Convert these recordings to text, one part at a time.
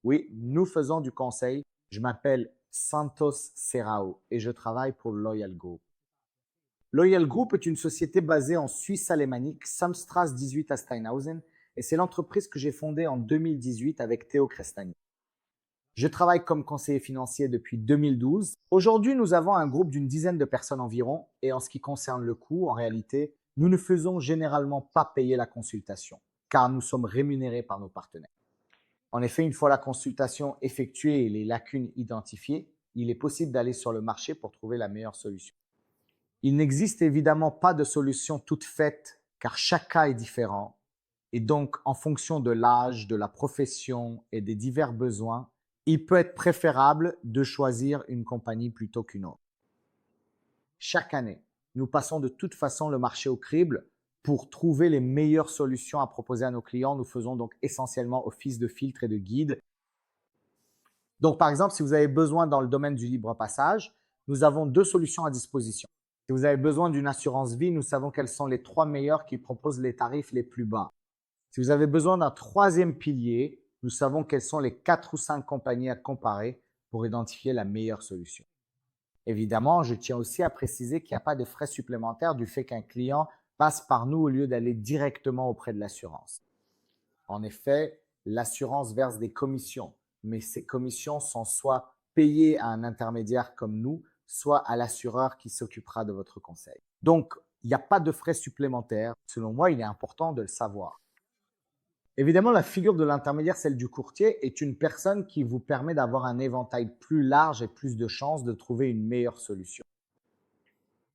Oui, nous faisons du conseil. Je m'appelle Santos Serrao et je travaille pour Loyal Group. Loyal Group est une société basée en Suisse alémanique, Samstrasse 18 à Steinhausen, et c'est l'entreprise que j'ai fondée en 2018 avec Théo Crestani. Je travaille comme conseiller financier depuis 2012. Aujourd'hui, nous avons un groupe d'une dizaine de personnes environ, et en ce qui concerne le coût, en réalité, nous ne faisons généralement pas payer la consultation, car nous sommes rémunérés par nos partenaires. En effet, une fois la consultation effectuée et les lacunes identifiées, il est possible d'aller sur le marché pour trouver la meilleure solution. Il n'existe évidemment pas de solution toute faite car chaque cas est différent et donc en fonction de l'âge, de la profession et des divers besoins, il peut être préférable de choisir une compagnie plutôt qu'une autre. Chaque année, nous passons de toute façon le marché au crible pour trouver les meilleures solutions à proposer à nos clients. Nous faisons donc essentiellement office de filtre et de guide. Donc, par exemple, si vous avez besoin dans le domaine du libre passage, nous avons deux solutions à disposition. Si vous avez besoin d'une assurance vie, nous savons quelles sont les trois meilleures qui proposent les tarifs les plus bas. Si vous avez besoin d'un troisième pilier, nous savons quelles sont les 4 ou 5 compagnies à comparer pour identifier la meilleure solution. Évidemment, je tiens aussi à préciser qu'il n'y a pas de frais supplémentaires du fait qu'un client passe par nous au lieu d'aller directement auprès de l'assurance. En effet, l'assurance verse des commissions, mais ces commissions sont soit payées à un intermédiaire comme nous, soit à l'assureur qui s'occupera de votre conseil. Donc, il n'y a pas de frais supplémentaires. Selon moi, il est important de le savoir. Évidemment, la figure de l'intermédiaire, celle du courtier, est une personne qui vous permet d'avoir un éventail plus large et plus de chances de trouver une meilleure solution.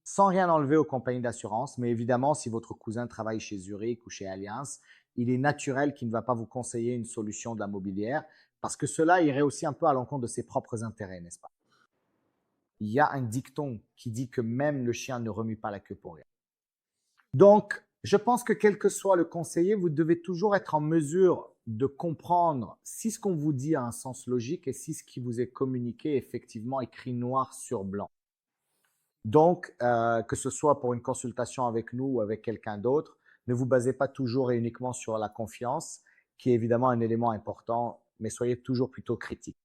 Sans rien enlever aux compagnies d'assurance, mais évidemment, si votre cousin travaille chez Zurich ou chez Allianz, il est naturel qu'il ne va pas vous conseiller une solution de la mobilière parce que cela irait aussi un peu à l'encontre de ses propres intérêts, n'est-ce pas? Il y a un dicton qui dit que même le chien ne remue pas la queue pour rien. Donc, je pense que quel que soit le conseiller, vous devez toujours être en mesure de comprendre si ce qu'on vous dit a un sens logique et si ce qui vous est communiqué est effectivement écrit noir sur blanc. Donc, que ce soit pour une consultation avec nous ou avec quelqu'un d'autre, ne vous basez pas toujours et uniquement sur la confiance, qui est évidemment un élément important, mais soyez toujours plutôt critique.